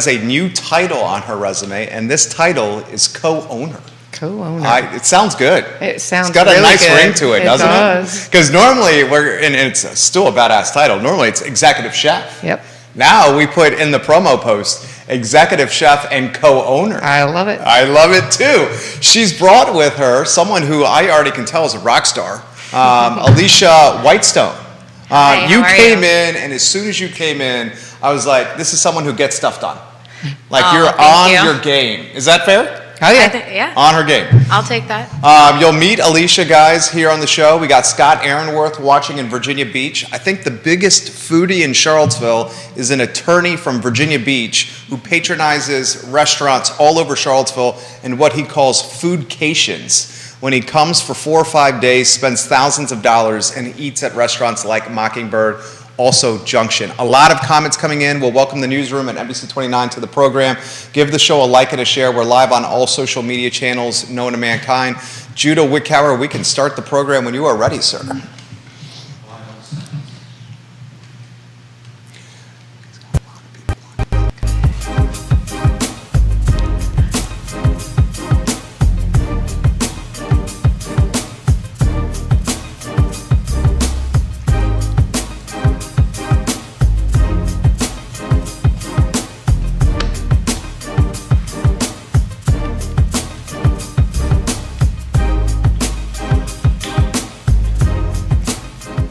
a new title on her resume, and this title is co-owner. Co-owner. It sounds good. It sounds It's got really a nice good. ring to it, doesn't it? Because normally, and it's still a badass title, normally it's executive chef. Yep. Now we put in the promo post, executive chef and co-owner. I love it. I love it too. She's brought with her someone who I already can tell is a rock star, Alicia Whitestone. Hi, You how are came you? in, and as soon as you came in, I was like, this is someone who gets stuff done. Like, Oh, you're thank on you. your game. Is that fair? Oh, yeah. Yeah, On her game. I'll take that. You'll meet Alicia, guys, here on the show. We got Scott Aaronworth watching in Virginia Beach. I think the biggest foodie in Charlottesville is an attorney from Virginia Beach who patronizes restaurants all over Charlottesville in what he calls foodcations. When he comes for 4 or 5 days, spends thousands of dollars, and eats at restaurants like Mockingbird, also Junction. A lot of comments coming in. We'll welcome the newsroom at NBC29 to the program. Give the show a like and a share. We're live on all social media channels known to mankind. Judah Wickower, we can start the program when you are ready, sir.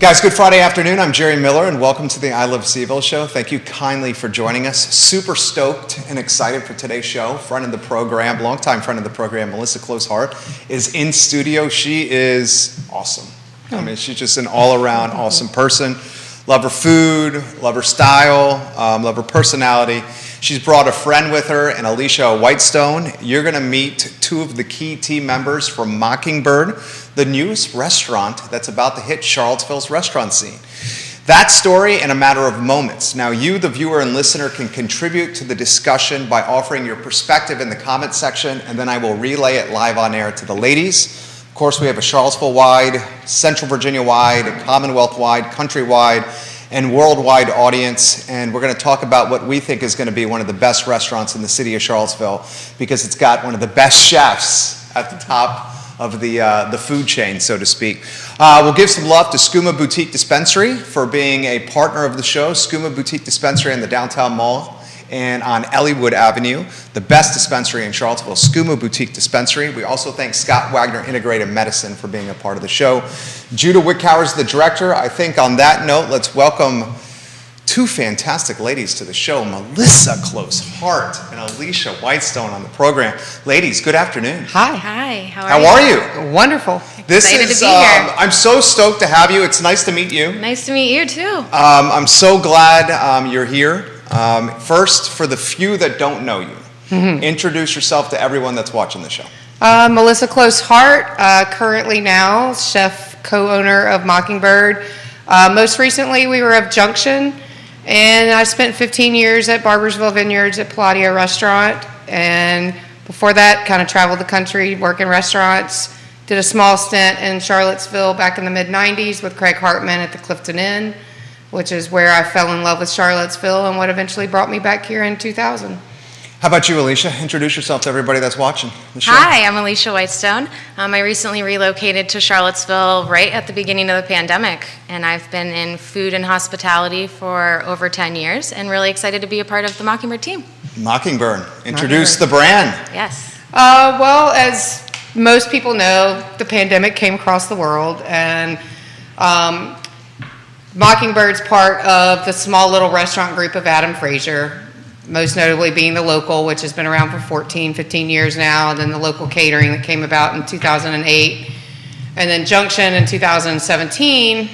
Guys, good Friday afternoon. I'm Jerry Miller, and welcome to the I Love Seville show. Thank you kindly for joining us. Super stoked and excited for today's show. Friend of the program, longtime friend of the program, Melissa Closeheart, is in studio. She is awesome. I mean, she's just an all-around awesome person. Love her food, love her style, love her personality. She's brought a friend with her, and Alicia Whitestone. You're going to meet two of the key team members from Mockingbird, the newest restaurant that's about to hit Charlottesville's restaurant scene. That story in a matter of moments. Now, you, the viewer and listener, can contribute to the discussion by offering your perspective in the comment section, and then I will relay it live on air to the ladies. Of course, we have a Charlottesville-wide, Central Virginia-wide, Commonwealth-wide, country-wide, and worldwide audience, and we're going to talk about what we think is going to be one of the best restaurants in the city of Charlottesville because it's got one of the best chefs at the top of the food chain, so to speak. We'll give some love to Skooma Boutique Dispensary for being a partner of the show. Skooma Boutique Dispensary in the downtown mall and on Ellwood Avenue, the best dispensary in Charlottesville, Skooma Boutique Dispensary. We also thank Scott Wagner Integrated Medicine for being a part of the show. Judah Wickower is the director. I think on that note, let's welcome two fantastic ladies to the show, Melissa Closeheart and Alicia Whitestone on the program. Ladies, good afternoon. Hi. Hi, How are you? Wonderful. Excited to be here. I'm so stoked to have you. It's nice to meet you. Nice to meet you too. I'm so glad you're here. First, for the few that don't know you, introduce yourself to everyone that's watching the show. Melissa Closeheart, currently now chef, co-owner of Mockingbird. Most recently, we were of Junction, and I spent 15 years at Barbersville Vineyards at Palladio Restaurant, and before that, kind of traveled the country, working restaurants. Did a small stint in Charlottesville back in the mid-'90s with Craig Hartman at the Clifton Inn, which is where I fell in love with Charlottesville and what eventually brought me back here in 2000. How about you, Alicia? Introduce yourself to everybody that's watching the show. Hi, I'm Alicia Whitestone. I recently relocated to Charlottesville right at the beginning of the pandemic, and I've been in food and hospitality for over 10 years and really excited to be a part of the Mockingbird team. Mockingbird. Introduce the brand. Yes. Well, as most people know, the pandemic came across the world, and Mockingbird's part of the small little restaurant group of Adam Frazier, most notably being the local, which has been around for 14, 15 years now, and then the local catering that came about in 2008, and then Junction in 2017.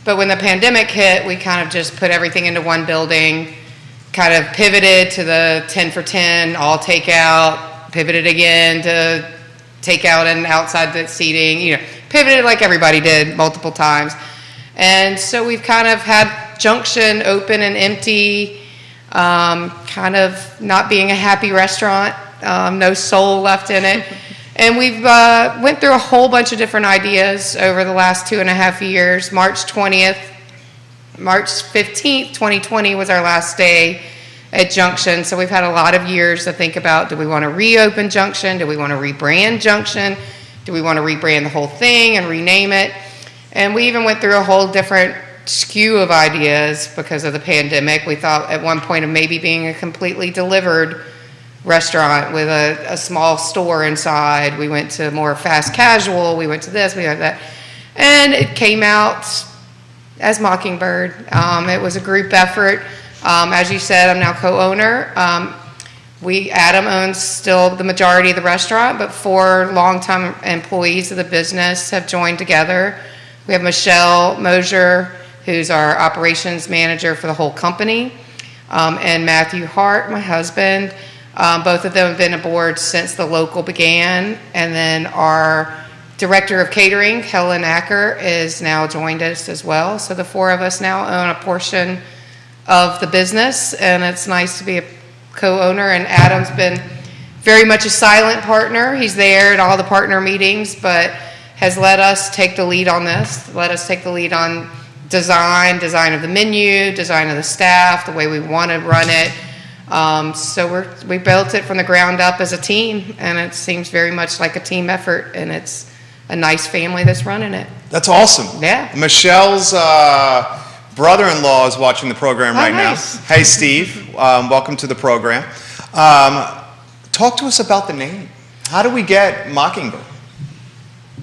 But when the pandemic hit, we kind of just put everything into one building, kind of pivoted to the 10 for 10, all takeout, pivoted again to takeout and outside the seating, pivoted like everybody did multiple times. And so we've kind of had Junction open and empty, kind of not being a happy restaurant, no soul left in it. And we've went through a whole bunch of different ideas over the last 2.5 years. March 15th, 2020 was our last day. at Junction. So we've had a lot of years to think about, do we want to reopen Junction? Do we want to rebrand Junction? Do we want to rebrand the whole thing and rename it? And we even went through a whole different skew of ideas because of the pandemic. We thought at one point of maybe being a completely delivered restaurant with a small store inside. We went to more fast casual. We went to this, we had that. And it came out as Mockingbird. It was a group effort. As you said, I'm now co-owner. Adam owns still the majority of the restaurant, but 4 longtime employees of the business have joined together. We have Michelle Mosier, who's our operations manager for the whole company, and Matthew Hart, my husband. Both of them have been aboard since the local began. And then our director of catering, Helen Acker, is now joined us as well. So the 4 of us now own a portion of the business, and it's nice to be a co-owner. And Adam's been very much a silent partner. He's there at all the partner meetings, but has let us take the lead on this, let us take the lead on design of the menu, design of the staff, the way we want to run it. So we built it from the ground up as a team, and it seems very much like a team effort, and it's a nice family that's running it. That's awesome. Yeah. Michelle's brother-in-law is watching the program right nice. now. Hey, Steve. Welcome to the program. Talk to us about the name. How do we get Mockingbird?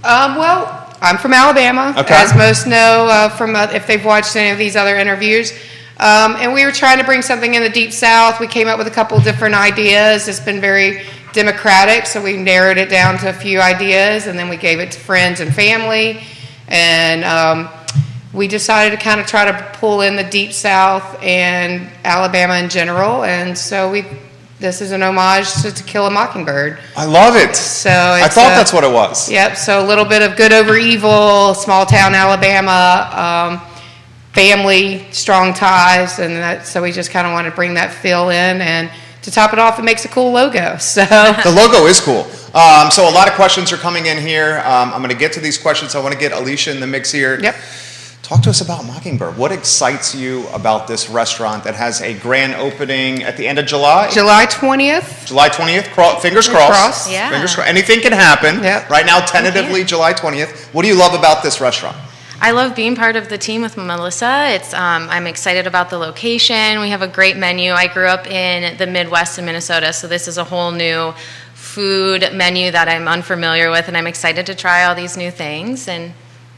Well, I'm from Alabama, okay. As most know from if they've watched any of these other interviews. And we were trying to bring something in the Deep South. We came up with a couple different ideas. It's been very democratic, so we narrowed it down to a few ideas, and then we gave it to friends and family. And we decided to kind of try to pull in the Deep South and Alabama in general. And so this is an homage to Kill a Mockingbird. I love it. So I thought that's what it was. Yep, so a little bit of good over evil, small town Alabama, family, strong ties, and so we just kind of want to bring that feel in, and to top it off, it makes a cool logo. So the logo is cool. So a lot of questions are coming in here. I'm going to get to these questions. I want to get Alicia in the mix here. Yep. Talk to us about Mockingbird. What excites you about this restaurant that has a grand opening at the end of July? July 20th. July 20th. Fingers crossed. Yeah. Fingers crossed. Anything can happen. Yep. Right now, tentatively, July 20th. What do you love about this restaurant? I love being part of the team with Melissa. I'm excited about the location. We have a great menu. I grew up in the Midwest in Minnesota, so this is a whole new food menu that I'm unfamiliar with, and I'm excited to try all these new things and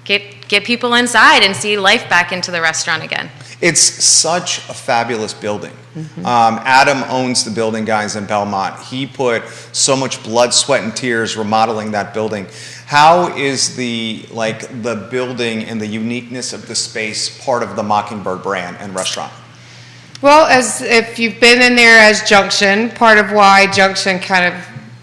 get people inside and see life back into the restaurant again. It's such a fabulous building. Mm-hmm. Adam owns the building, guys, in Belmont. He put so much blood, sweat, and tears remodeling that building. How is the building and the uniqueness of the space part of the Mockingbird brand and restaurant? Well, as if you've been in there as Junction, part of why Junction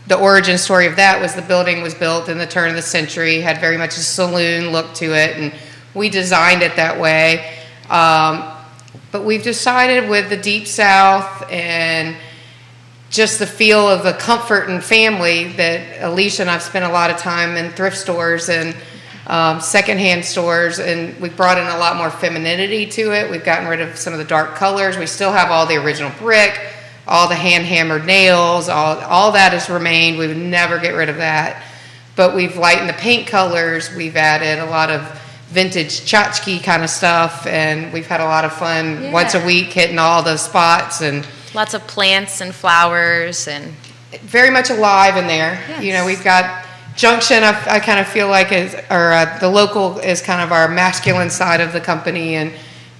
the origin story of that was the building was built in the turn of the century, had very much a saloon look to it, and we designed it that way. But we've decided with the Deep South and just the feel of the comfort and family that Alicia and I've spent a lot of time in thrift stores and secondhand stores, and we've brought in a lot more femininity to it. We've gotten rid of some of the dark colors. We still have all the original brick, all the hand-hammered nails, all that has remained. We would never get rid of that. But we've lightened the paint colors. We've added a lot of vintage tchotchke kind of stuff, and we've had a lot of fun once a week hitting all the spots. And lots of plants and flowers, and very much alive in there. Yes. You know, we've got Junction, I kind of feel like the local is kind of our masculine side of the company, and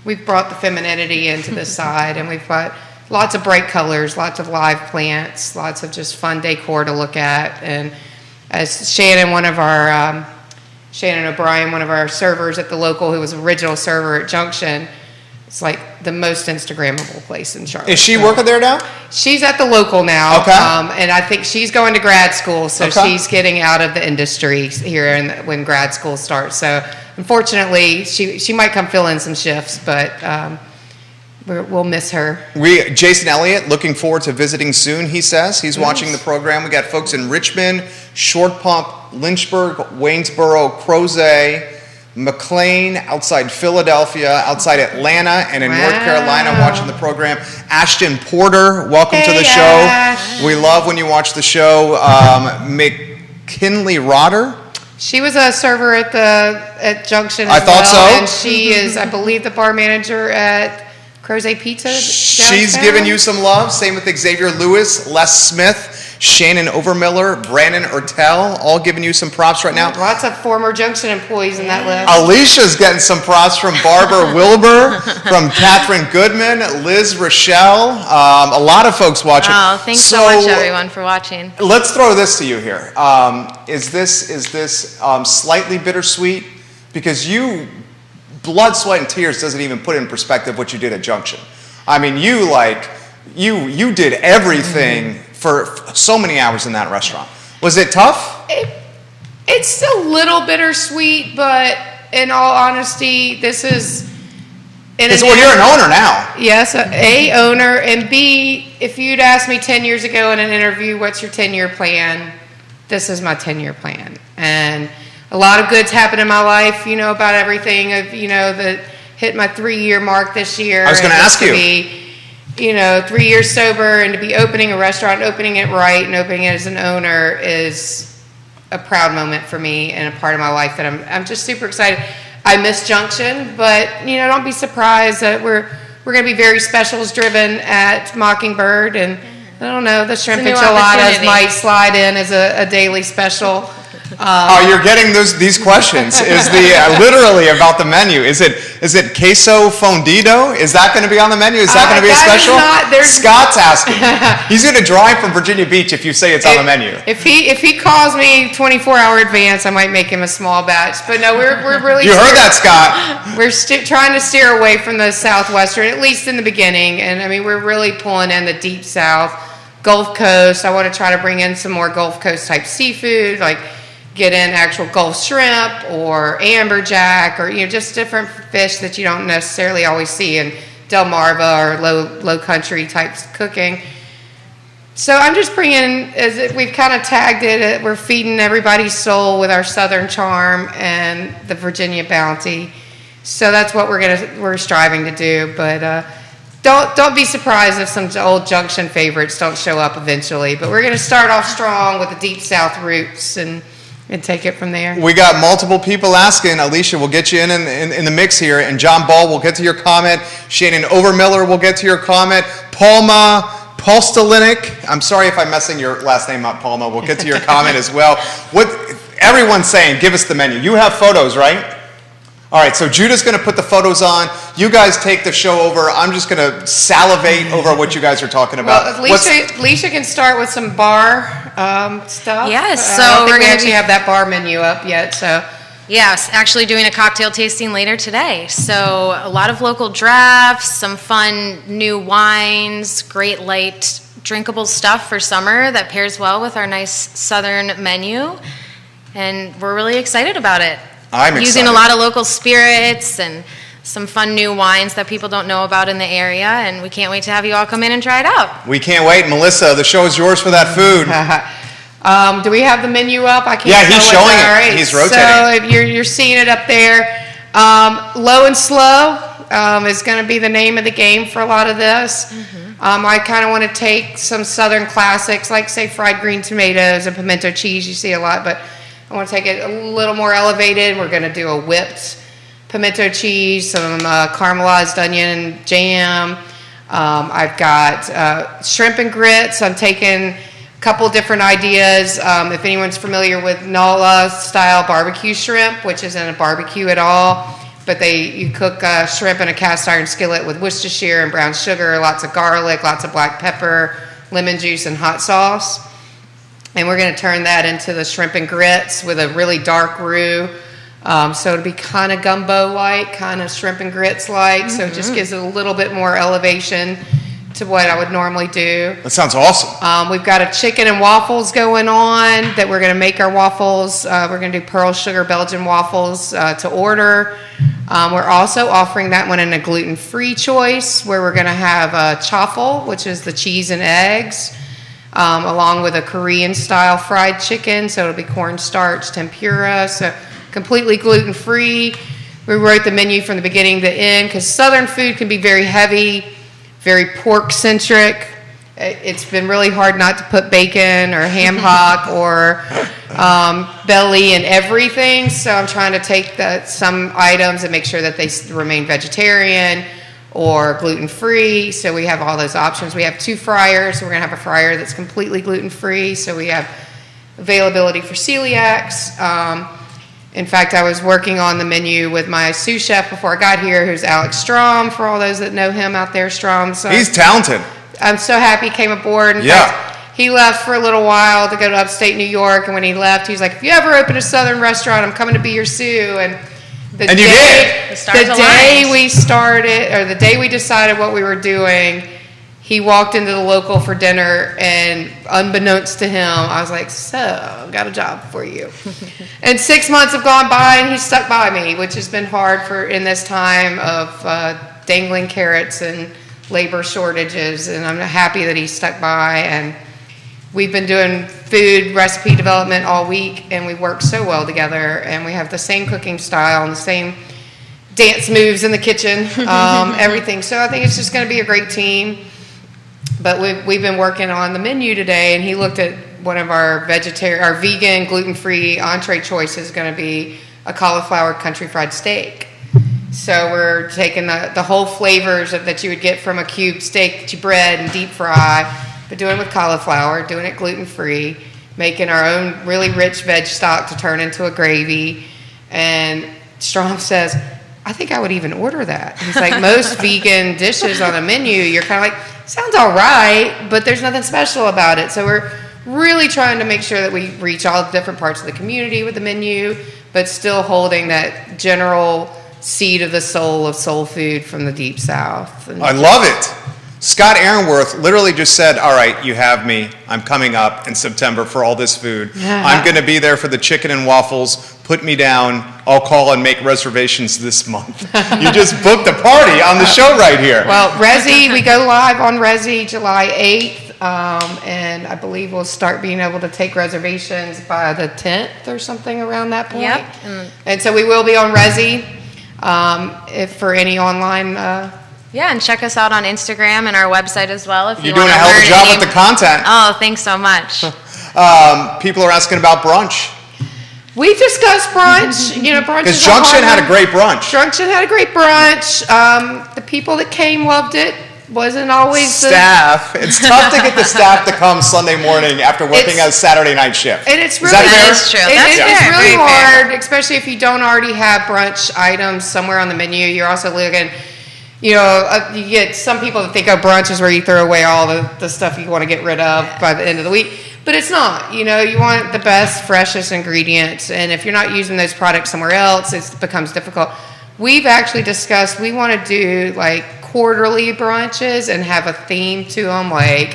we've brought the femininity into this side, and we've got lots of bright colors, lots of live plants, lots of just fun decor to look at. And as Shannon O'Brien, one of our servers at the local, who was original server at Junction, it's like the most Instagrammable place in Charlotte. Is she working there now? She's at the local now. Okay. And I think she's going to grad school, so okay. She's getting out of the industry here when grad school starts. So unfortunately, she might come fill in some shifts, but we'll miss her. Jason Elliott, looking forward to visiting soon, he says. He's watching the program. We got folks in Richmond, Short Pump, Lynchburg, Waynesboro, Crozet, McLean, outside Philadelphia, outside Atlanta, and in North Carolina watching the program. Ashton Porter, welcome to the show. Ash. We love when you watch the show. McKinley Rotter. She was a server at Junction as I thought well, so. and she is, I believe, the bar manager at Crozet Pizza She's downtown. giving you some love. Same with Xavier Lewis, Les Smith, Shannon Overmiller, Brandon Ertel, all giving you some props right now. Lots of former Junction employees in that list. Alicia's getting some props from Barbara Wilbur, from Catherine Goodman, Liz Rochelle, a lot of folks watching. Oh, thanks so much, everyone, for watching. Let's throw this to you here. Is this slightly bittersweet? Because blood, sweat, and tears doesn't even put in perspective what you did at Junction. I mean, you did everything for so many hours in that restaurant. Was it tough? It's a little bittersweet, but in all honesty, this is... Well, you're an owner now. Yes, A, owner, and B, if you'd asked me 10 years ago in an interview, what's your 10-year plan? This is my 10-year plan. And a lot of good's happened in my life, about everything, that hit my 3-year mark this year. I was going to ask you. 3 years sober, and to be opening a restaurant, opening it right, and opening it as an owner is a proud moment for me and a part of my life that I'm just super excited. I miss Junction, but don't be surprised that we're going to be very specials driven at Mockingbird, and I don't know, the shrimp enchiladas might slide in as a daily special. You're getting these questions. Is literally about the menu? Is it queso fundido? Is that going to be on the menu? Is that going to be a special? Scott's asking. He's going to drive from Virginia Beach if you say it's on the menu. If he calls me 24-hour advance, I might make him a small batch. But no, we're really. You heard that, Scott? We're trying to steer away from the Southwestern, at least in the beginning. And I mean, we're really pulling in the Deep South, Gulf Coast. I want to try to bring in some more Gulf Coast type seafood, like get in actual Gulf shrimp or amberjack or just different fish that you don't necessarily always see in Delmarva or low country types cooking. So I'm just bringing, we've kind of tagged it, we're feeding everybody's soul with our Southern charm and the Virginia bounty. So that's what we're striving to do. But don't be surprised if some old Junction favorites don't show up eventually. But we're going to start off strong with the Deep South roots and take it from there. We got multiple people asking. Alicia, we'll get you in the mix here. And John Ball, we'll get to your comment. Shannon Overmiller, we'll get to your comment. Paul Stalinik, I'm sorry if I'm messing your last name up, Palma. We'll get to your comment as well. What everyone's saying, give us the menu. You have photos, right? All right, so Judah's going to put the photos on. You guys take the show over. I'm just going to salivate over what you guys are talking about. Well, Alicia can start with some bar stuff. Yes, so I don't think we actually have that bar menu up yet. So yes, actually doing a cocktail tasting later today. So a lot of local drafts, some fun new wines, great light drinkable stuff for summer that pairs well with our nice southern menu, and we're really excited about it. I'm excited. Using a lot of local spirits and some fun new wines that people don't know about in the area, and we can't wait to have you all come in and try it out. We can't wait. Melissa, the show is yours for that food. Do we have the menu up? I can't. Yeah, he's showing it. Right. He's rotating. So if you're seeing it up there, Low and Slow is going to be the name of the game for a lot of this. I kind of want to take some Southern classics, like say fried green tomatoes and pimento cheese. You see a lot, but I want to take it a little more elevated. We're going to do a whipped pimento cheese, some caramelized onion jam. I've got shrimp and grits. I'm taking a couple different ideas. If anyone's familiar with NOLA style barbecue shrimp, which isn't a barbecue at all, but you cook shrimp in a cast iron skillet with Worcestershire and brown sugar, lots of garlic, lots of black pepper, lemon juice, and hot sauce. And we're going to turn that into the shrimp and grits with a really dark roux. So it'll be kind of gumbo-like, kind of shrimp and grits-like. So it just gives it a little bit more elevation to what I would normally do. That sounds awesome. We've got a chicken and waffles going on that we're going to make our waffles. We're going to do pearl sugar Belgian waffles to order. We're also offering that one in a gluten-free choice where we're going to have chaffle, which is the cheese and eggs, along with a Korean-style fried chicken. So it'll be cornstarch tempura. So completely gluten-free. We wrote the menu from the beginning to the end because Southern food can be very heavy, very pork-centric. It's been really hard not to put bacon or ham hock or belly in everything. So I'm trying to take some items and make sure that they remain vegetarian or gluten-free. So we have all those options. We have 2 fryers. We're going to have a fryer that's completely gluten-free. So we have availability for celiacs. In fact, I was working on the menu with my sous chef before I got here, who's Alex Strom, for all those that know him out there, Strom. So He's talented. I'm so happy he came aboard. In fact, he left for a little while to go to upstate New York, and when he left, he was like, if you ever open a Southern restaurant, I'm coming to be your sous. And you did. The day we started, or the day we decided what we were doing, he walked into the local for dinner, and unbeknownst to him, I was like, so, got a job for you. And 6 months have gone by, and he's stuck by me, which has been hard in this time of dangling carrots and labor shortages, and I'm happy that he's stuck by. And we've been doing food recipe development all week, and we work so well together, and we have the same cooking style and the same dance moves in the kitchen, everything. So I think it's just going to be a great team. But we've been working on the menu today, and he looked at one of our vegan, gluten-free entree choices, going to be a cauliflower country fried steak. So we're taking the whole flavors that you would get from a cubed steak that you bread and deep fry, but doing it with cauliflower, doing it gluten-free, making our own really rich veg stock to turn into a gravy. And Strom says, I think I would even order that. He's like, most vegan dishes on a menu, you're kind of like, sounds all right, but there's nothing special about it. So we're really trying to make sure that we reach all the different parts of the community with the menu, but still holding that general seed of the soul of soul food from the Deep South. I love it. Scott Aaronworth literally just said, all right, you have me. I'm coming up in September for all this food. I'm going to be there for the chicken and waffles. Put me down. I'll call and make reservations this month. You just booked a party on the show right here. Well, Resi, we go live on Resi July 8th, and I believe we'll start being able to take reservations by the 10th or something around that point. Yep. And so we will be on Resi if for any online Yeah, and check us out on Instagram and our website as well. If You're doing a hell of a job with the content. Oh, thanks so much. People are asking about brunch. We discussed brunch. Brunch. Because Junction had a great brunch. Junction had a great brunch. The people that came loved it. Wasn't always staff. It's tough to get the staff to come Sunday morning after working a Saturday night shift. And it's really that is true. It's really hard, especially if you don't already have brunch items somewhere on the menu. You're also looking. You get some people that think, brunch is where you throw away all the stuff you want to get rid of by the end of the week. But it's not. You want the best, freshest ingredients. And if you're not using those products somewhere else, it becomes difficult. We've actually discussed, we want to do like quarterly brunches and have a theme to them, like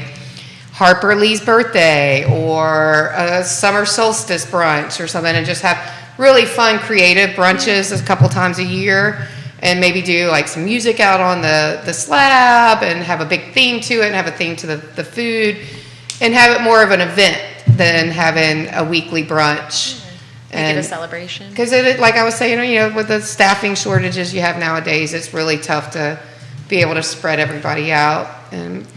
Harper Lee's birthday or a summer solstice brunch or something, and just have really fun, creative brunches a couple times a year. And maybe do like some music out on the slab and have a big theme to it and have a theme to the food and have it more of an event than having a weekly brunch. Make it a celebration. Because like I was saying, with the staffing shortages you have nowadays, it's really tough to be able to spread everybody out. And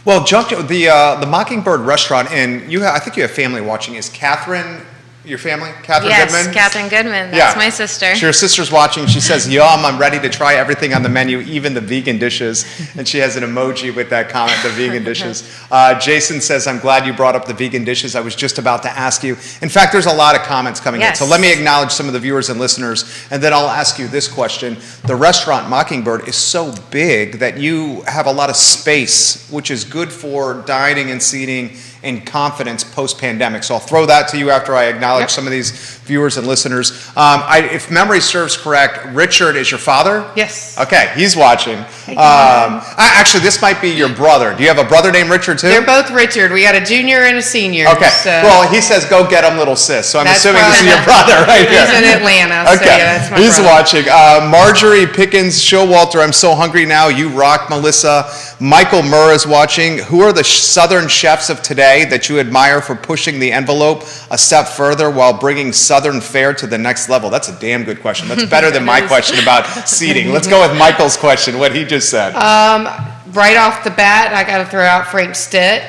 well, Junction, the Mockingbird restaurant, and I think you have family watching. Is Catherine your family? Catherine Goodman? Yes, Catherine Goodman. That's my sister. Her sister's watching. She says, yum, I'm ready to try everything on the menu, even the vegan dishes. And she has an emoji with that comment, the vegan dishes. Jason says, I'm glad you brought up the vegan dishes. I was just about to ask you. In fact, there's a lot of comments coming in. So let me acknowledge some of the viewers and listeners, and then I'll ask you this question. The restaurant Mockingbird is so big that you have a lot of space, which is good for dining and seating and confidence post-pandemic. So I'll throw that to you after I acknowledge some of these viewers and listeners. If memory serves correct, Richard is your father? Yes. Okay, he's watching. Actually, this might be your brother. Do you have a brother named Richard too? They're both Richard. We got a junior and a senior. Okay. So. Well, he says, go get him, little sis. So I'm assuming this is your brother right here. He's in Atlanta. Okay. So yeah, that's my he's brother. Watching. Marjorie Pickens, Showalter, I'm so hungry now. You rock, Melissa. Michael Murr is watching. Who are the Southern chefs of today? say that you admire for pushing the envelope a step further while bringing Southern fare to the next level? That's a damn good question. That's better than my question about seating. Let's go with Michael's question, what he just said. Right off the bat, I got to throw out Frank Stitt,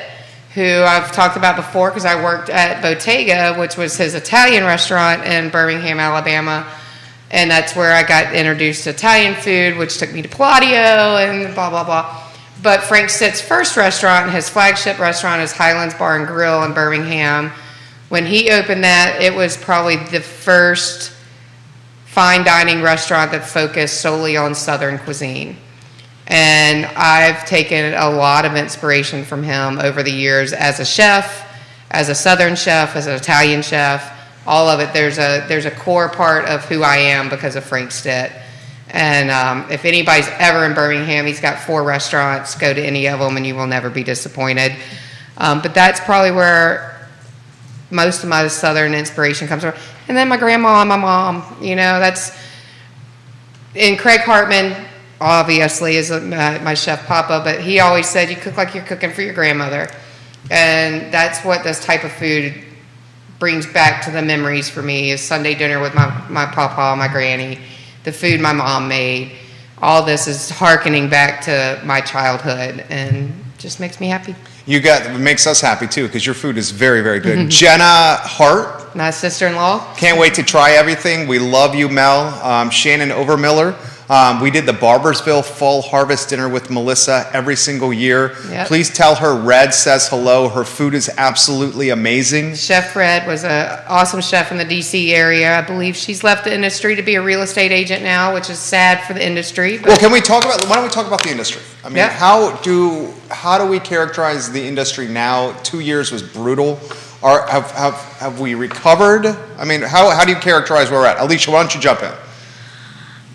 who I've talked about before because I worked at Bottega, which was his Italian restaurant in Birmingham, Alabama. And that's where I got introduced to Italian food, which took me to Palladio and blah, blah, blah. But Frank Stitt's first restaurant, his flagship restaurant, is Highlands Bar and Grill in Birmingham. When he opened that, it was probably the first fine dining restaurant that focused solely on Southern cuisine. And I've taken a lot of inspiration from him over the years as a chef, as a Southern chef, as an Italian chef, all of it. There's a core part of who I am because of Frank Stitt. And if anybody's ever in Birmingham, he's got 4 restaurants. Go to any of them and you will never be disappointed. But that's probably where most of my Southern inspiration comes from. And then my grandma and my mom, that's, and Craig Hartman, obviously, is my chef Papa, but he always said you cook like you're cooking for your grandmother. And that's what this type of food brings back to the memories for me, is Sunday dinner with my Papa, my granny, the food my mom made. All this is hearkening back to my childhood and just makes me happy. It makes us happy too, because your food is very, very good. Jenna Hart. My sister-in-law. Can't wait to try everything. We love you, Mel. Shannon Overmiller. We did the Barbersville Fall Harvest Dinner with Melissa every single year. Yep. Please tell her Red says hello. Her food is absolutely amazing. Chef Red was an awesome chef in the D.C. area. I believe she's left the industry to be a real estate agent now, which is sad for the industry. Well, why don't we talk about the industry? I mean, Yep. how do we characterize the industry now? 2 years was brutal. Have we recovered? I mean, how do you characterize where we're at? Alicia, why don't you jump in?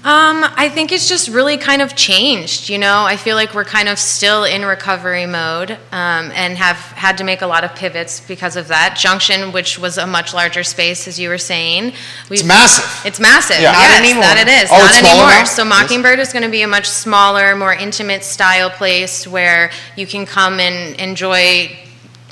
I think it's just really kind of changed, I feel like we're kind of still in recovery mode, and have had to make a lot of pivots because of that. Junction, which was a much larger space, as you were saying. It's massive. It's massive, Yeah. Not yes, anymore. that it is. Oh, Not it's smaller anymore. now? So Mockingbird is going to be a much smaller, more intimate style place where you can come and enjoy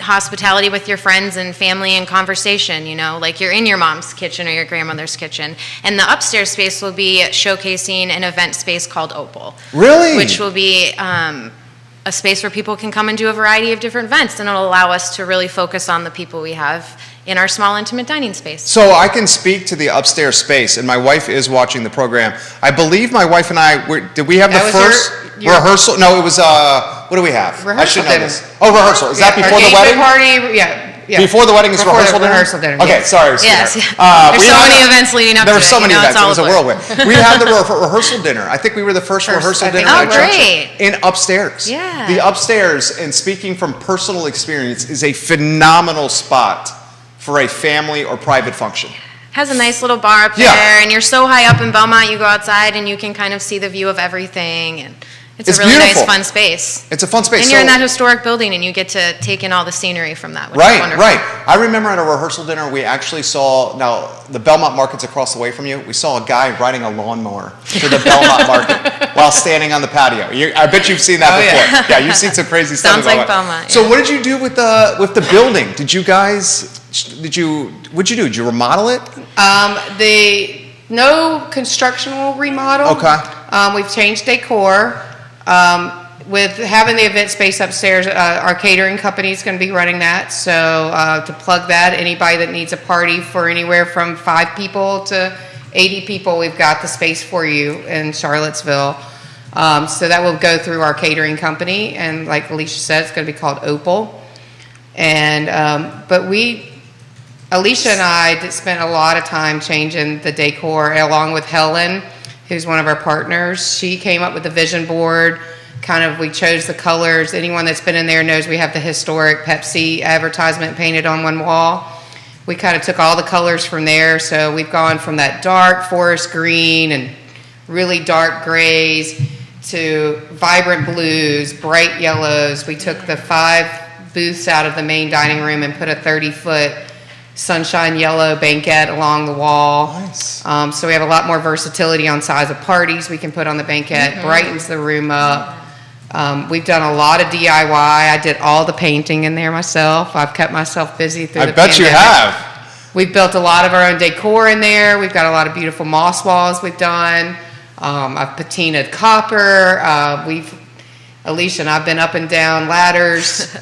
hospitality with your friends and family and conversation, like you're in your mom's kitchen or your grandmother's kitchen. And the upstairs space will be showcasing an event space called Opal. Really? Which will be a space where people can come and do a variety of different events, and it'll allow us to really focus on the people we have in our small, intimate dining space. So I can speak to the upstairs space, and my wife is watching the program. I believe my wife and I, did we have the That was first your rehearsal? No, it was, what do we have? Rehearsal I should know dinner. this. Oh, rehearsal. Is that before the wedding? Party, yeah. Before the wedding is Before rehearsal the dinner? rehearsal dinner, Okay, yes. sorry. Yes. sweetheart. There's We so had many events leading up There to were it. so many It's events. It all was a a blur. whirlwind. We had the rehearsal dinner. I think we were the first rehearsal I think dinner so. at Oh, Junction. great. In upstairs. Yeah. The upstairs, and speaking from personal experience, is a phenomenal spot for a family or private function. Has a nice little bar up Yeah. there, and you're so high up in Belmont, you go outside and you can kind of see the view of everything, and it's It's a really beautiful. nice, fun space. It's a fun space. And you're in So- that historic building, and you get to take in all the scenery from that, which is Right, wonderful. right. I remember at a rehearsal dinner, we actually saw, now the Belmont Market's across the way from you. We saw a guy riding a lawnmower to the Belmont Market while standing on the patio. I bet you've seen that Oh, before. yeah. Yeah, you've seen some crazy stuff. Sounds in like Belmont, So yeah. what did you do with the building? Did you guys, what'd you do? Did you remodel it? No constructional remodel. Okay. We've changed decor. With having the event space upstairs, our catering company is going to be running that. So to plug that, anybody that needs a party for anywhere from 5 people to 80 people, we've got the space for you in Charlottesville. So that will go through our catering company, and like Alicia said, it's going to be called Opal. And Alicia and I spent a lot of time changing the decor, along with Helen, who's one of our partners. She came up with the vision board. We chose the colors. Anyone that's been in there knows we have the historic Pepsi advertisement painted on one wall. We kind of took all the colors from there. So we've gone from that dark forest green and really dark grays to vibrant blues, bright yellows. We took the 5 booths out of the main dining room and put a 30-foot sunshine yellow banquette along the wall. Nice. So we have a lot more versatility on size of parties we can put on the banquette. Brightens the room up. We've done a lot of DIY. I did all the painting in there myself. I've kept myself busy through the bet you pandemic. have. We've built a lot of our own decor in there. We've got a lot of beautiful moss walls we've done. I've patinaed copper. Alicia and I've been up and down ladders.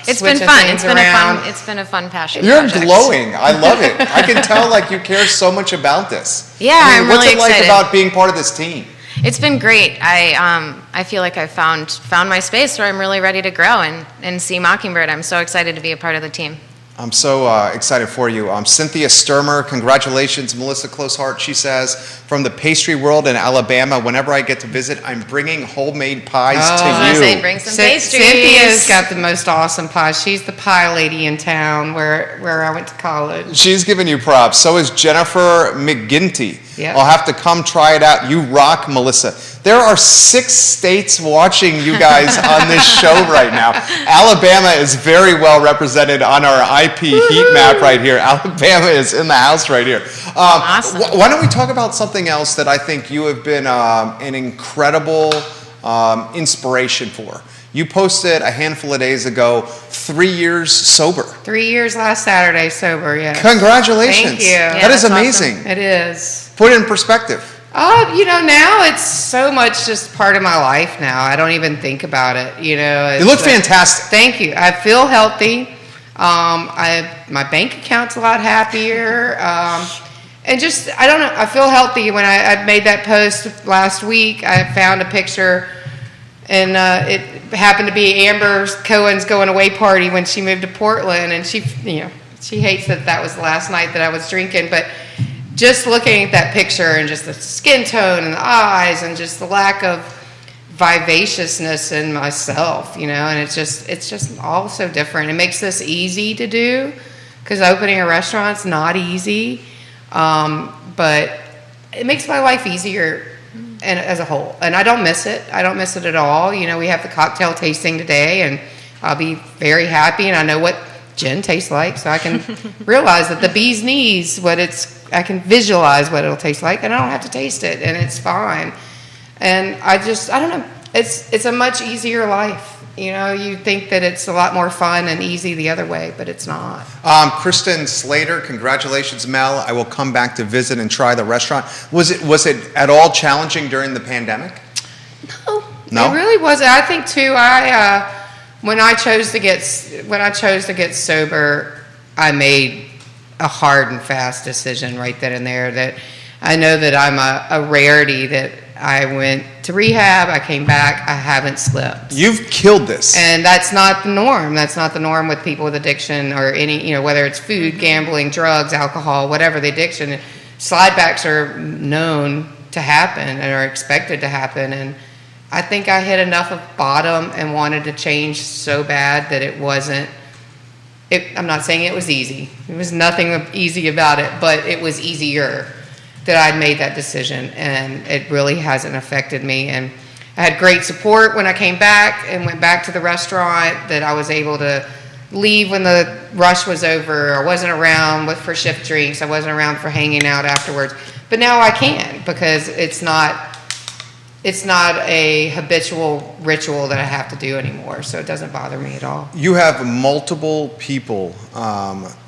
It's been fun. It's been a fun passion You're project. glowing. I love it. I can tell like you care so much about this. Yeah, I mean, I'm what's really it like excited. about being part of this team? It's been great. I feel like I've found my space where I'm really ready to grow and see Mockingbird. I'm so excited to be a part of the team. I'm so excited for you. Cynthia Sturmer, congratulations. Melissa Closeheart, she says, from the pastry world in Alabama, whenever I get to visit, I'm bringing homemade pies I was to gonna you. say, bring some pastries. Cynthia's got the most awesome pies. She's the pie lady in town where I went to college. She's giving you props. So is Jennifer McGinty. Yep. I'll have to come try it out. You rock, Melissa. There are 6 states watching you guys on this show right now. Alabama is very well represented on our IP heat map right here. Alabama is in the house right here. Awesome. Why don't we talk about something else that I think you have been an incredible inspiration for? You posted a handful of days ago, 3 years sober. 3 years last Saturday sober, yes. Congratulations. Thank you. That is that's amazing. It is. Put it in perspective. Now it's so much just part of my life now. I don't even think about it, You look fantastic. Thank you. I feel healthy. My bank account's a lot happier. And just, I don't know, I feel healthy. When I made that post last week, I found a picture, and it happened to be Amber Cohen's going away party when she moved to Portland, and she hates that was the last night that I was drinking, but just looking at that picture and just the skin tone and the eyes and just the lack of vivaciousness in myself, and it's just all so different. It makes this easy to do because opening a restaurant's not easy, but it makes my life easier and as a whole, and I don't miss it. I don't miss it at all. We have the cocktail tasting today, and I'll be very happy, and I know what gin tastes like, so I can realize that the bee's knees, I can visualize what it'll taste like, and I don't have to taste it, and it's fine. And I don't know, it's a much easier life. You think that it's a lot more fun and easy the other way, but it's not. Kristen Slater, congratulations, Mel. I will come back to visit and try the restaurant. Was it at all challenging during the pandemic? No? It really wasn't. I think too, when I chose to get sober, I made a hard and fast decision right then and there that I know that I'm a rarity, that I went to rehab, I came back, I haven't slipped. You've killed this. And that's not the norm. That's not the norm with people with addiction or any, whether it's food, gambling, drugs, alcohol, whatever the addiction. Slidebacks are known to happen and are expected to happen. And I think I hit enough of bottom and wanted to change so bad that it wasn't, I'm not saying it was easy. There was nothing easy about it, but it was easier that I'd made that decision, and it really hasn't affected me. And I had great support when I came back and went back to the restaurant, that I was able to leave when the rush was over. I wasn't around for shift drinks. I wasn't around for hanging out afterwards. But now I can, because it's not a habitual ritual that I have to do anymore, so it doesn't bother me at all. You have multiple people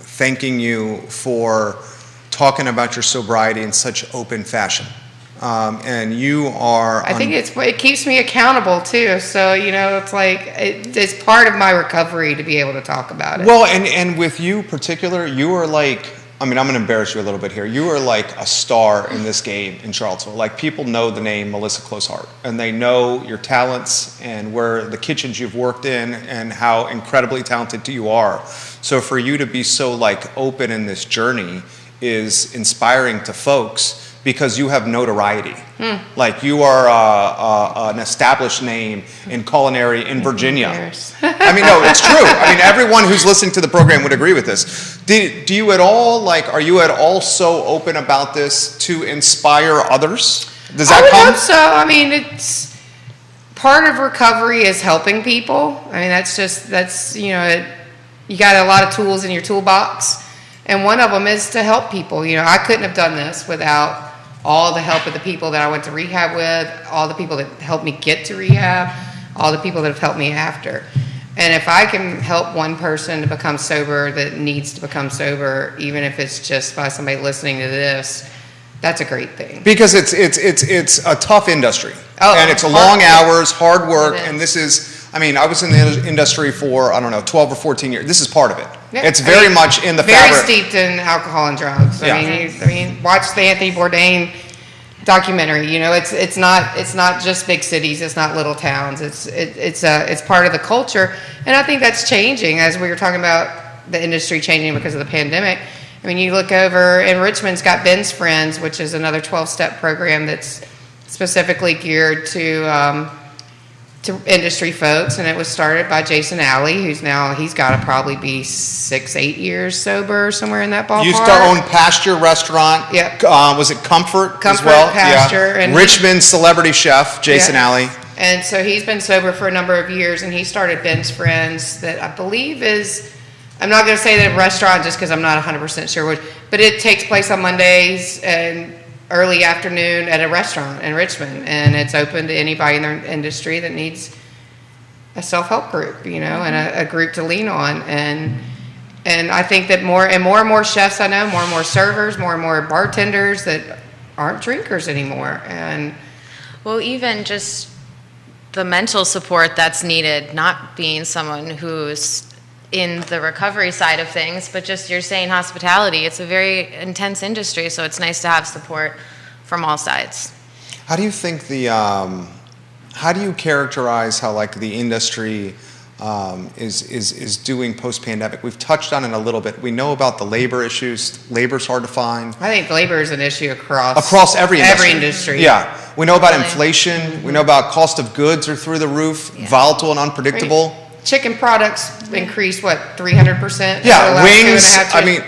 thanking you for talking about your sobriety in such open fashion. And you are... I think it keeps me accountable too. So, it's like, it's part of my recovery to be able to talk about it. Well, and with you particular, you are like... I'm going to embarrass you a little bit here. You are like a star in this game in Charlottesville. Like, people know the name Melissa Closeheart, and they know your talents and where the kitchens you've worked in and how incredibly talented you are. So for you to be so open in this journey is inspiring to folks, because you have notoriety. Like, you are an established name in culinary in Virginia. No, it's true. Everyone who's listening to the program would agree with this. Do you at all, are you at all so open about this to inspire others? Does that come? I would hope so. It's part of recovery is helping people. You got a lot of tools in your toolbox, and one of them is to help people. I couldn't have done this without all the help of the people that I went to rehab with, all the people that helped me get to rehab. all the people that have helped me after. And if I can help one person to become sober that needs to become sober, even if it's just by somebody listening to this, that's a great thing. Because it's a tough industry. Oh, and it's long hours, hard work, and this is, I mean, I was in the industry for, I don't know, 12 or 14 years. This is part of it. Yeah. It's very much in the fabric. Very steeped in alcohol and drugs. Yeah. I mean, watch the Anthony Bourdain documentary. You know, it's not just big cities. It's not little towns. It's part of the culture, and I think that's changing as we were talking about the industry changing because of the pandemic. I mean, you look over in Richmond's got Ben's Friends, which is another 12-step program that's specifically geared to industry folks, and it was started by Jason Alley, he's got to probably be 6-8 years sober, somewhere in that ballpark. Used to own Pasture Restaurant. Yep. Was it Comfort as Comfort, well? Pasture. Yeah. And Richmond celebrity chef, Jason Alley. And so he's been sober for a number of years, and he started Ben's Friends that I believe is, I'm not going to say that restaurant just because I'm not 100% sure which, but it takes place on Mondays and early afternoon at a restaurant in Richmond, and it's open to anybody in their industry that needs a self-help group, you know, and a group to lean on. And I think that more and more chefs I know, more and more servers, more and more bartenders that aren't drinkers anymore. And well, even just the mental support that's needed, not being someone who's in the recovery side of things, but just you're saying hospitality, it's a very intense industry, so it's nice to have support from all sides. How do you think how do you characterize how like the industry is doing post-pandemic? We've touched on it a little bit. We know about the labor issues. Labor's hard to find. I think labor is an issue across every industry. Yeah. We know about inflation. We know about cost of goods are through the roof, volatile and unpredictable. Right. Chicken products increased, what, 300%? Yeah, wings, I mean...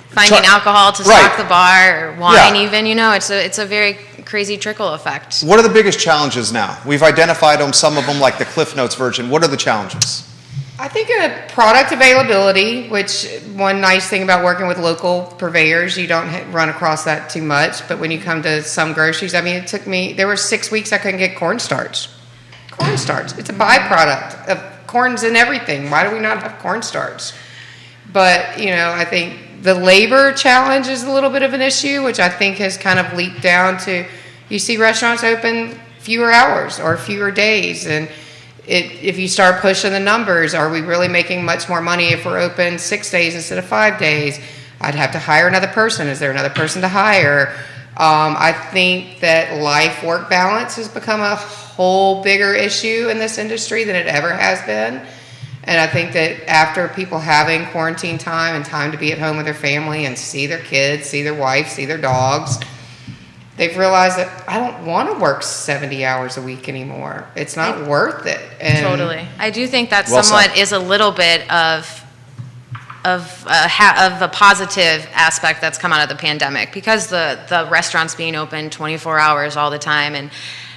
Finding alcohol to stock the bar, or wine even, you know, it's a very crazy trickle effect. What are the biggest challenges now? We've identified them, some of them like the Cliff Notes version. What are the challenges? I think product availability, which one nice thing about working with local purveyors, you don't run across that too much, but when you come to some groceries, I mean, there were 6 weeks I couldn't get cornstarch. Cornstarch, it's a byproduct of corn's in everything. Why do we not have cornstarch? But, you know, I think the labor challenge is a little bit of an issue, which I think has kind of leaked down to, you see restaurants open fewer hours or fewer days, and if you start pushing the numbers, are we really making much more money if we're open 6 days instead of 5 days? I'd have to hire another person. Is there another person to hire? I think that life-work balance has become a whole bigger issue in this industry than it ever has been. And I think that after people having quarantine time and time to be at home with their family and see their kids, see their wife, see their dogs, they've realized that I don't want to work 70 hours a week anymore. It's not worth it. And totally. I do think that somewhat is a little bit of a positive aspect that's come out of the pandemic, because the restaurants being open 24 hours all the time and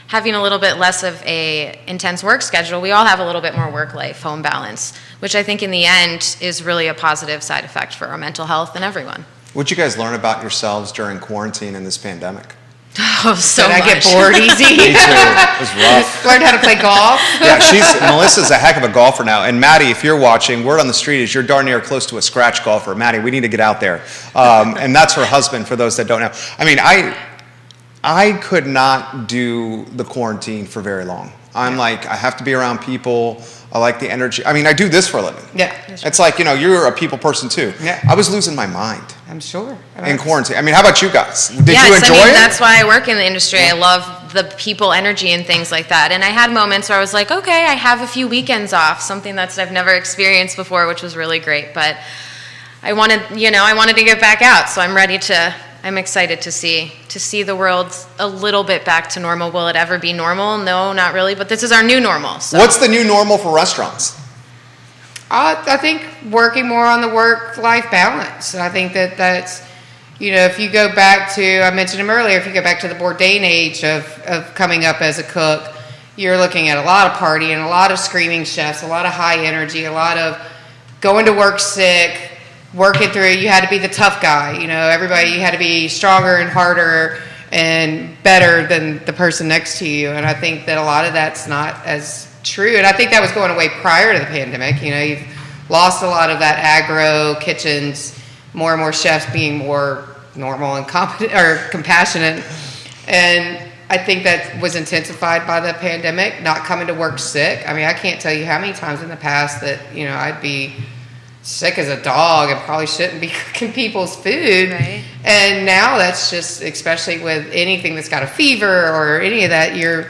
having a little bit less of a intense work schedule, we all have a little bit more work-life, home balance, which I think in the end is really a positive side effect for our mental health and everyone. What'd you guys learn about yourselves during quarantine and this pandemic? Oh, so Did much. I get bored easy? Me too. It was rough. Learned how to play golf. Yeah, Melissa's a heck of a golfer now. And Maddie, if you're watching, word on the street is you're darn near close to a scratch golfer. Maddie, we need to get out there. And that's her husband, for those that don't know. I mean, I could not do the quarantine for very long. I'm like, I have to be around people. I like the energy. I mean, I do this for a living. Yeah. It's like, you know, you're a people person too. Yeah. I was losing my mind I'm sure. in quarantine. I mean, how about you guys? Did you Yes, enjoy I mean, it? that's why I work in the industry. I love the people energy and things like that. And I had moments where I was like, okay, I have a few weekends off, something that I've never experienced before, which was really great. But I wanted to get back out, so I'm excited to see the world a little bit back to normal. Will it ever be normal? No, not really, but this is our new normal. So. What's the new normal for restaurants? I think working more on the work-life balance. I think that's, you know, if you go back to, I mentioned him earlier, if you go back to the Bourdain age of coming up as a cook, you're looking at a lot of partying, a lot of screaming chefs, a lot of high energy, a lot of going to work sick, working through it. You had to be the tough guy, you know, you had to be stronger and harder and better than the person next to you. And I think that a lot of that's not as true. And I think that was going away prior to the pandemic. You know, you've lost a lot of that agro kitchens, more and more chefs being more normal and competent or compassionate. And I think that was intensified by the pandemic, not coming to work sick. I mean, I can't tell you how many times in the past that, you know, I'd be sick as a dog and probably shouldn't be cooking people's food. Right. And now that's just, especially with anything that's got a fever or any of that, you're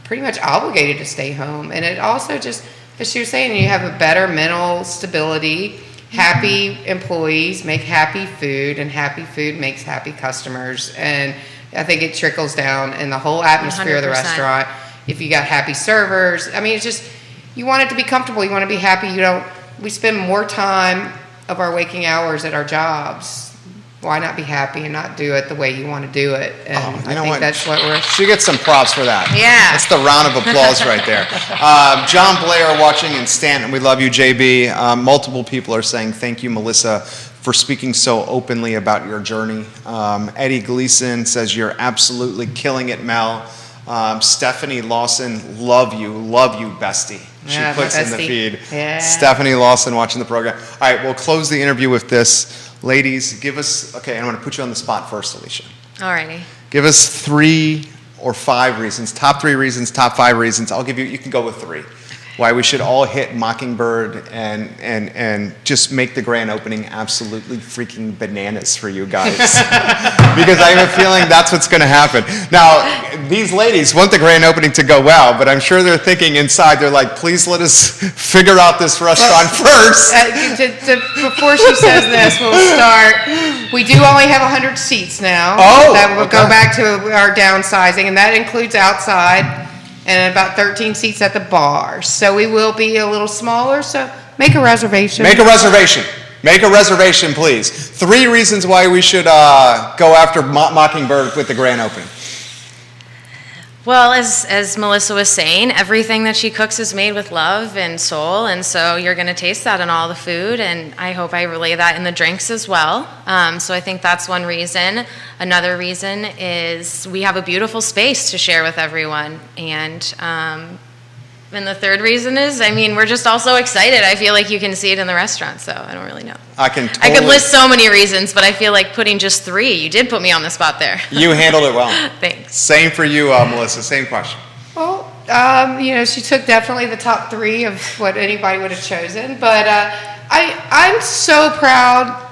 pretty much obligated to stay home. And it also just, as she was saying, you have a better mental stability. Happy employees make happy food, and happy food makes happy customers. And I think it trickles down in the whole atmosphere of the 100%. restaurant. If you got happy servers, I mean, it's just, you want it to be comfortable. You want to be happy. We spend more time of our waking hours at our jobs. Why not be happy and not do it the way you want to do it? And I think that's what we're... She gets some props for that. Yeah. That's the round of applause right there. John Blair watching in Stanton. We love you, JB. Multiple people are saying thank you, Melissa, for speaking so openly about your journey. Eddie Gleason says you're absolutely killing it, Mel. Stephanie Lawson, love you, bestie. She Yeah, puts my in the bestie. feed. Yeah. Stephanie Lawson watching the program. All right, we'll close the interview with this. Ladies, give us, okay, I'm going to put you on the spot first, Alicia. Alrighty. Give us 3 or 5 reasons, top 3 reasons, top 5 reasons. I'll give you, you can go with 3. Why we should all hit Mockingbird and just make the grand opening absolutely freaking bananas for you guys. Because I have a feeling that's what's going to happen. Now, these ladies want the grand opening to go well, but I'm sure they're thinking inside, they're like, please let us figure out this restaurant first. Before she says this, we'll start. We do only have 100 seats now. Oh, that will okay. go back to our downsizing, and that includes outside and about 13 seats at the bar. So we will be a little smaller, so make a reservation. Make a reservation. Make a reservation, please. 3 reasons why we should go after Mockingbird with the grand opening. Well, as Melissa was saying, everything that she cooks is made with love and soul, and so you're going to taste that in all the food, and I hope I relay that in the drinks as well. So I think that's one reason. Another reason is we have a beautiful space to share with everyone, and the third reason is, I mean, we're just all so excited. I feel like you can see it in the restaurant, so I don't really know. I could list so many reasons, but I feel like putting just 3, you did put me on the spot there. You handled it well. Thanks. Same for you, Melissa. Same question. Well, she took definitely the top 3 of what anybody would have chosen, but I'm so proud.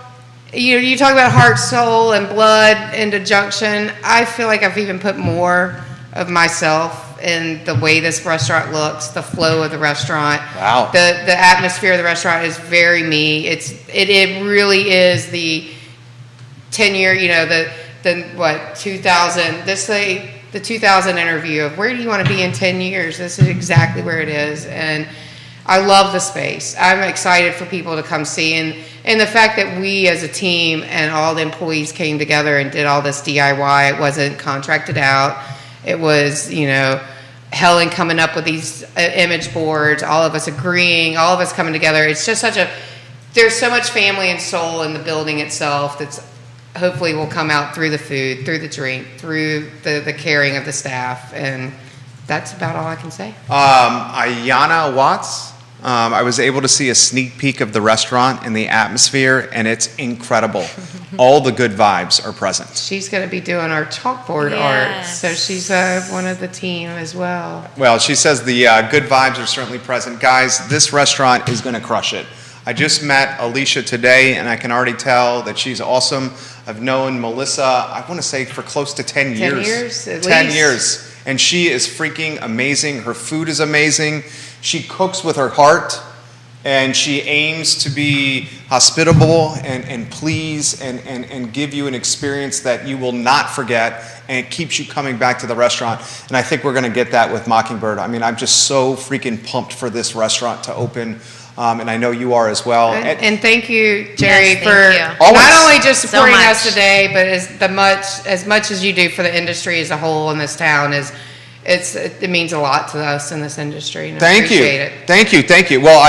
You talk about heart, soul, and blood into Junction. I feel like I've even put more of myself in the way this restaurant looks, the flow of the restaurant. Wow. The atmosphere of the restaurant is very me. It really is the 10-year, 2000, the 2000 interview of where do you want to be in 10 years? This is exactly where it is. And I love the space. I'm excited for people to come see. And the fact that we as a team and all the employees came together and did all this DIY, it wasn't contracted out. It was, Helen coming up with these image boards, all of us agreeing, all of us coming together. It's just there's so much family and soul in the building itself that's hopefully will come out through the food, through the drink, through the caring of the staff. And that's about all I can say. Ayanna Watts, I was able to see a sneak peek of the restaurant and the atmosphere, and it's incredible. All the good vibes are present. She's going to be doing our chalkboard art, so she's one of the team as well. Well, she says the good vibes are certainly present. Guys, this restaurant is going to crush it. I just met Alicia today, and I can already tell that she's awesome. I've known Melissa, I want to say, for close to 10 years. 10 years, at 10 least. years. And she is freaking amazing. Her food is amazing. She cooks with her heart, and she aims to be hospitable and please and give you an experience that you will not forget, and it keeps you coming back to the restaurant. And I think we're going to get that with Mockingbird. I mean, I'm just so freaking pumped for this restaurant to open. And I know you are as well. And thank you, Jerry, Yes, for thank you. not only just So supporting much. us today, but as much as you do for the industry as a whole in this town. It means a lot to us in this industry. And I appreciate it. Thank you. Well,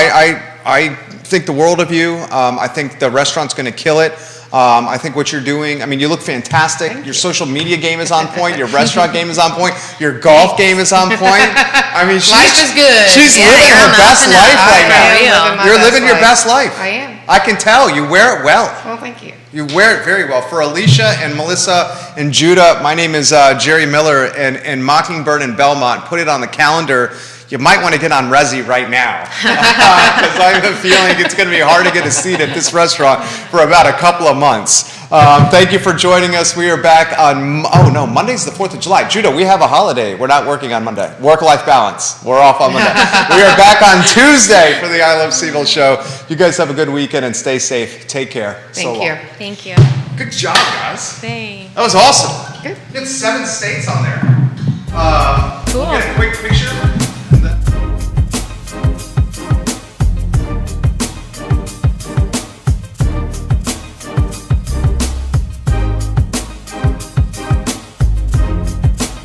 I think the world of you. I think the restaurant's going to kill it. I think what you're doing, I mean, you look fantastic. Thank Your you. social media game is on point. Your restaurant game is on point. Your golf game is on point. I mean, Life is good. She's Yeah, living you're her on the best up and up. life right I now. am. You're living your best life. I am. I can tell. You wear it well. Well, thank you. You wear it very well. For Alicia and Melissa and Judah, my name is Jerry Miller, and Mockingbird and Belmont, put it on the calendar. You might want to get on Resi right now, because I have a feeling it's going to be hard to get a seat at this restaurant for about a couple of months. Thank you for joining us. We are back on, Monday's the 4th of July. Judah, we have a holiday. We're not working on Monday. Work-life balance. We're off on Monday. We are back on Tuesday for the I Love Seville show. You guys have a good weekend and stay safe. Take care. Thank you. Thank you. Good job, guys. Thanks. That was awesome. Good. You had 7 states on there. Cool. We'll get a quick picture.